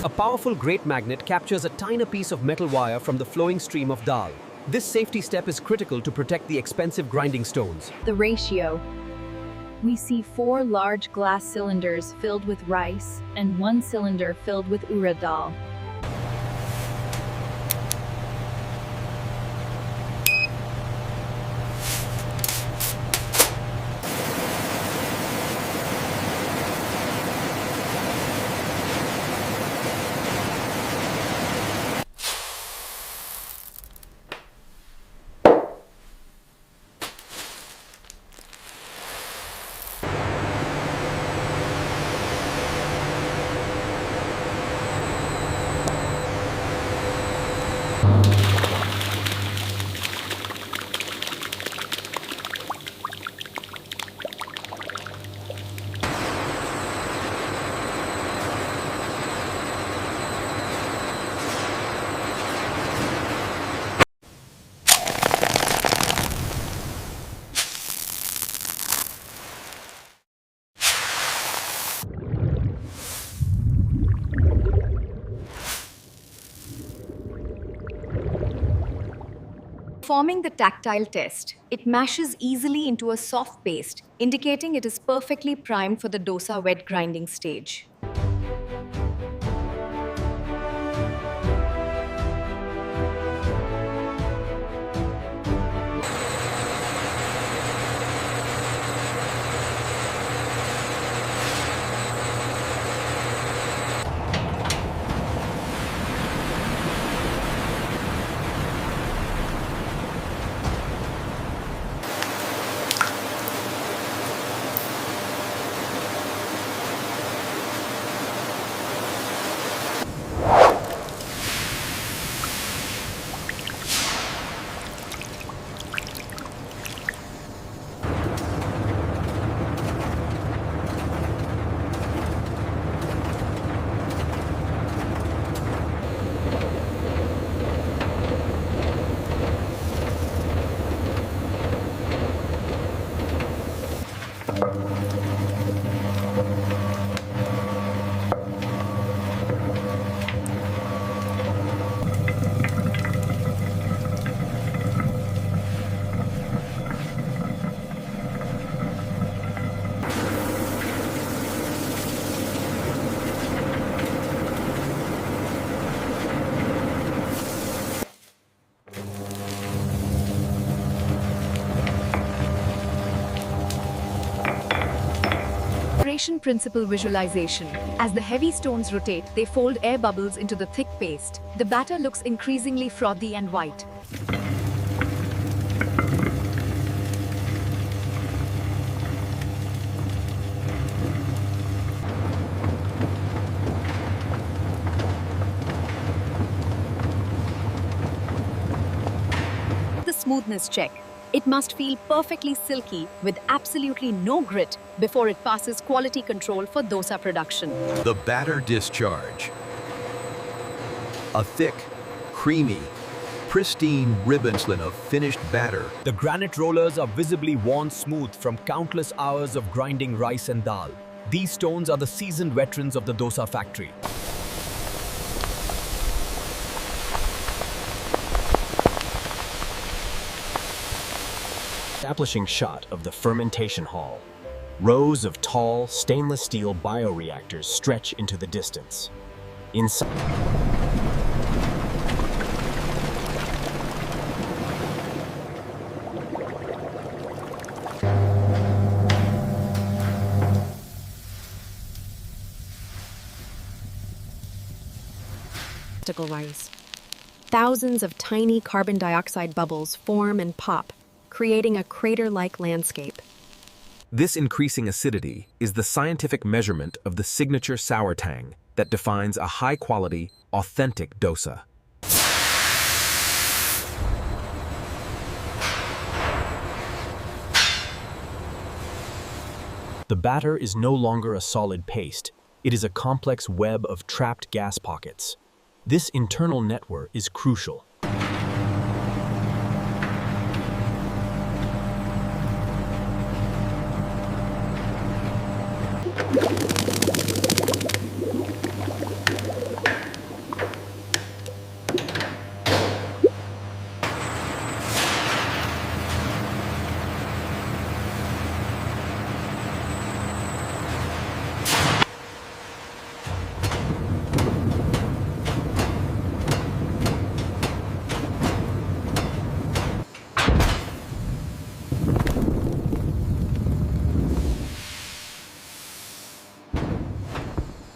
A powerful grate magnet captures a tiny piece of metal wire from the flowing stream of dal. This safety step is critical to protect the expensive grinding stones. The ratio. We see 4 large glass cylinders filled with rice and 1 cylinder filled with urad dal. Performing the tactile test, it mashes easily into a soft paste, indicating it is perfectly primed for the dosa wet grinding stage. Principle visualization. As the heavy stones rotate, they fold air bubbles into the thick paste. The batter looks increasingly frothy and white. The smoothness check. It must feel perfectly silky with absolutely no grit before it passes quality control for dosa production. The batter discharge. A thick, creamy, pristine ribbonsline of finished batter. The granite rollers are visibly worn smooth from countless hours of grinding rice and dal. These stones are the seasoned veterans of the dosa factory. Establishing shot of the fermentation hall. Rows of tall, stainless steel bioreactors stretch into the distance. Inside, rice. Thousands of tiny carbon dioxide bubbles form and pop, creating a crater-like landscape. This increasing acidity is the scientific measurement of the signature sour tang that defines a high-quality, authentic dosa. the batter is no longer a solid paste. It is a complex web of trapped gas pockets. This internal network is crucial.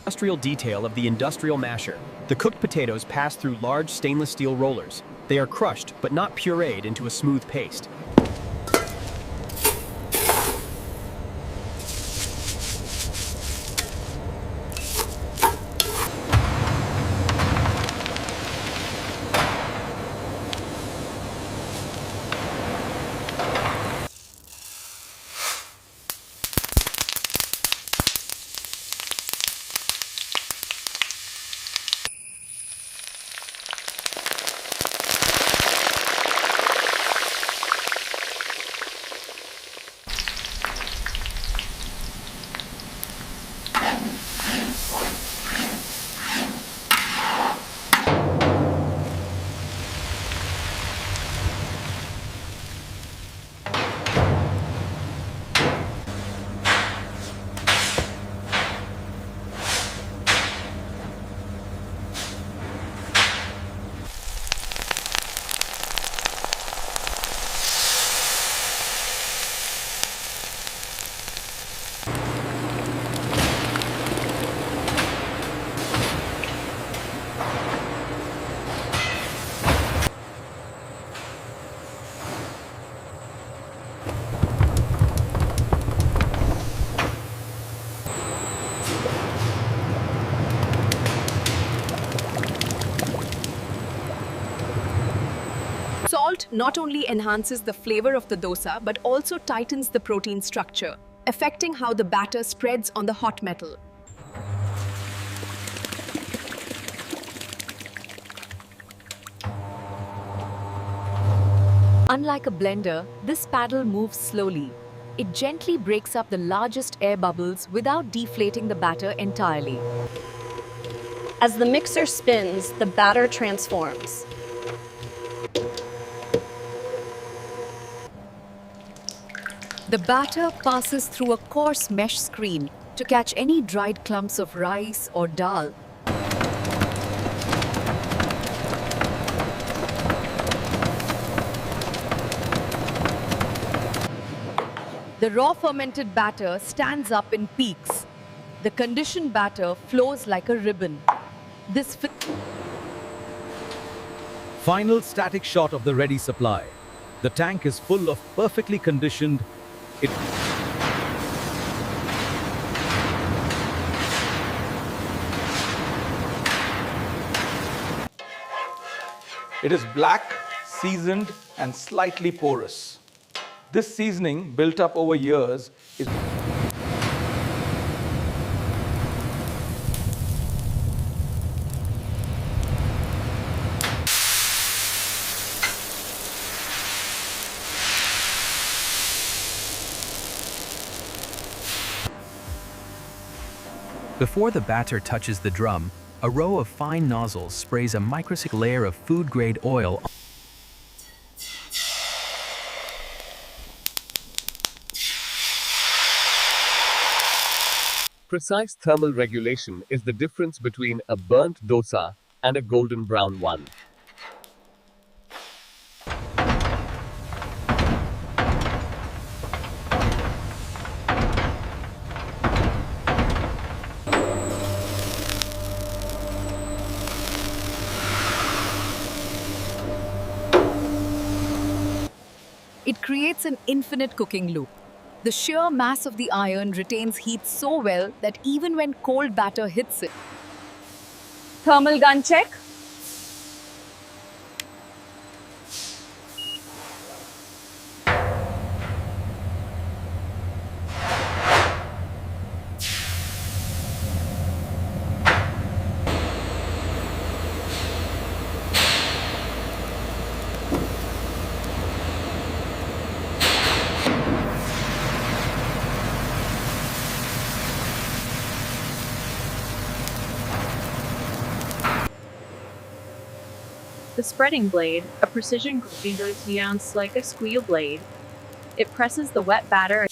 industrial detail of the industrial masher. The cooked potatoes pass through large stainless steel rollers. They are crushed, but not pureed into a smooth paste. Salt not only enhances the flavor of the dosa but also tightens the protein structure, affecting how the batter spreads on the hot metal. Unlike a blender, this paddle moves slowly. It gently breaks up the largest air bubbles without deflating the batter entirely. As the mixer spins, the batter transforms. The batter passes through a coarse mesh screen to catch any dried clumps of rice or dal. The raw fermented batter stands up in peaks. The conditioned batter flows like a ribbon. Final static shot of the ready supply. The tank is full of perfectly conditioned. It is black, seasoned, and slightly porous. This seasoning, built up over years, is Before the batter touches the drum, a row of fine nozzles sprays a microscopic layer of food-grade oil. Precise thermal regulation is the difference between a burnt dosa and a golden brown one. It creates an infinite cooking loop. The sheer mass of the iron retains heat so well that even when cold batter hits it. Thermal gun check. The spreading blade, a precision grinder like a squeal blade. It presses the wet batter.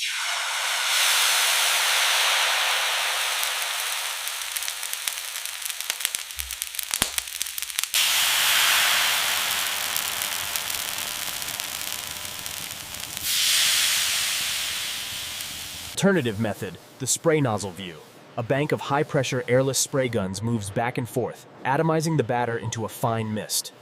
Alternative method, the spray nozzle view. A bank of high-pressure airless spray guns moves back and forth, atomizing the batter into a fine mist.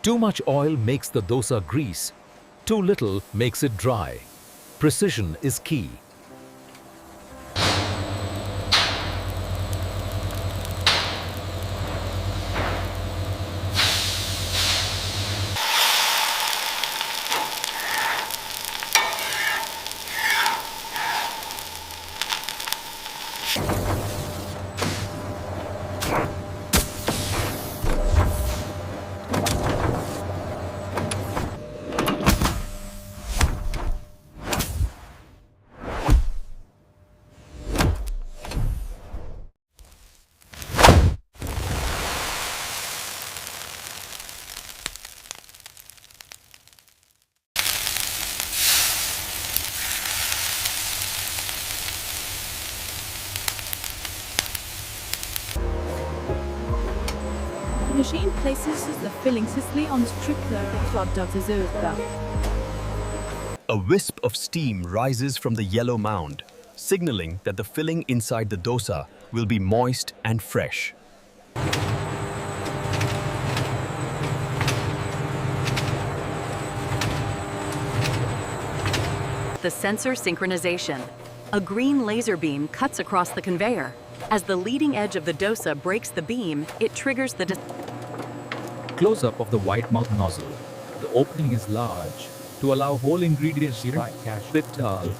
Too much oil makes the dosa grease. Too little makes it dry. Precision is key. The machine places the filling swiftly on strictly in front of the dosa. A wisp of steam rises from the yellow mound, signaling that the filling inside the dosa will be moist and fresh. The sensor synchronization. A green laser beam cuts across the conveyor. As the leading edge of the dosa breaks the beam, it triggers the Close-up of the white mouth nozzle. The opening is large to allow whole ingredients to dry. Urad Dal.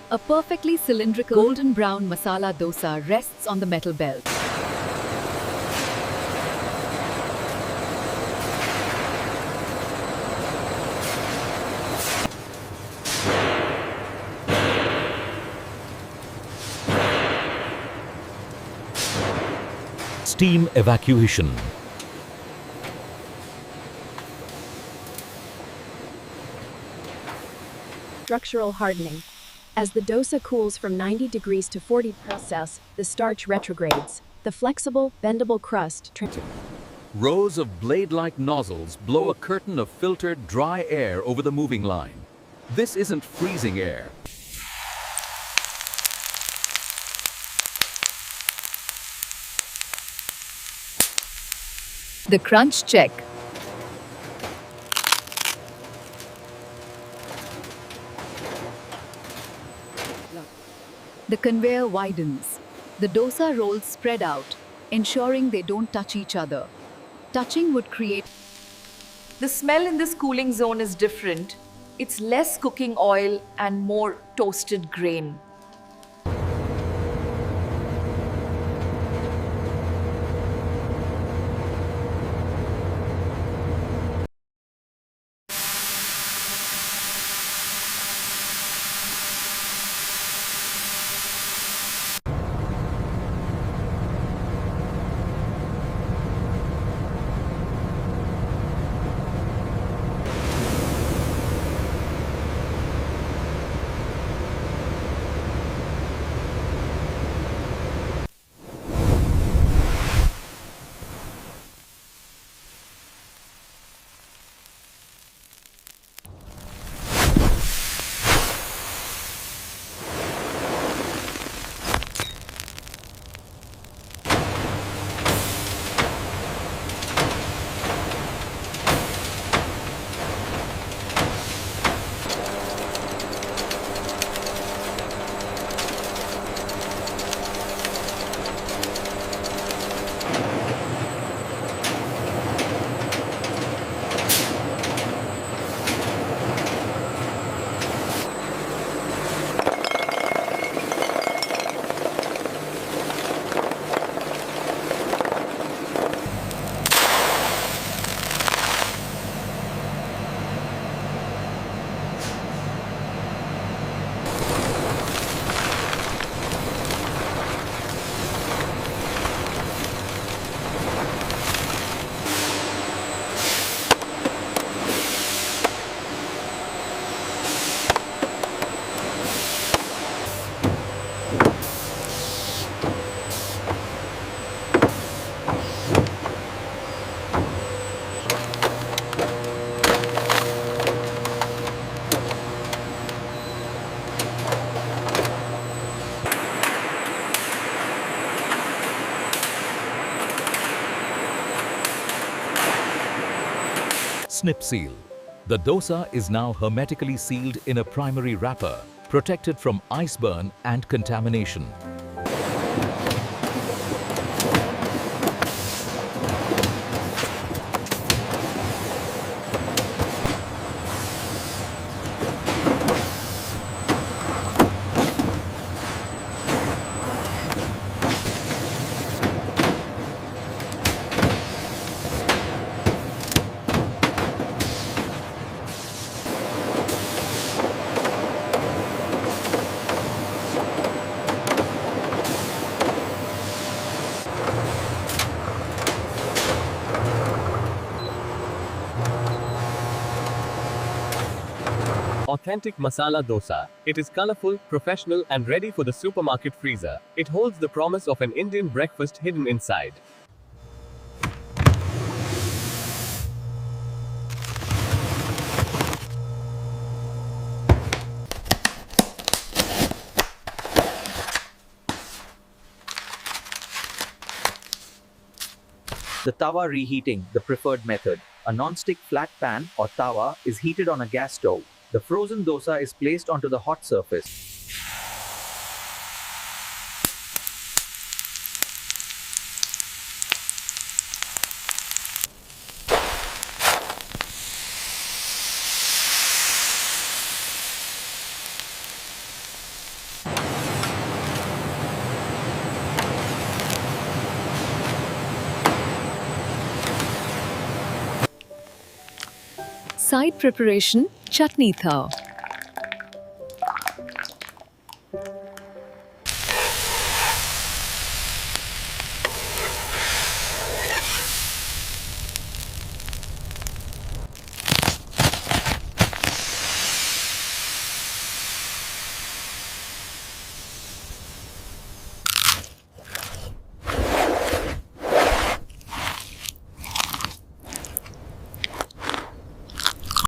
A perfectly cylindrical golden brown masala dosa rests on the metal belt. Steam evacuation. Structural hardening. As the dosa cools from 90 degrees to 40 Celsius, the starch retrogrades. The flexible, bendable crust. Rows of blade-like nozzles blow a curtain of filtered, dry air over the moving line. This isn't freezing air. The crunch check. The conveyor widens. The dosa rolls spread out, ensuring they don't touch each other. Touching would create... The smell in this cooling zone is different. It's less cooking oil and more toasted grain. Snip seal. The dosa is now hermetically sealed in a primary wrapper, protected from ice burn and contamination. Authentic masala dosa. It is colorful, professional, and ready for the supermarket freezer. It holds the promise of an Indian breakfast hidden inside. The tawa reheating, the preferred method. A non-stick flat pan or tawa is heated on a gas stove. The frozen dosa is placed onto the hot surface. Side preparation, chutney thaw.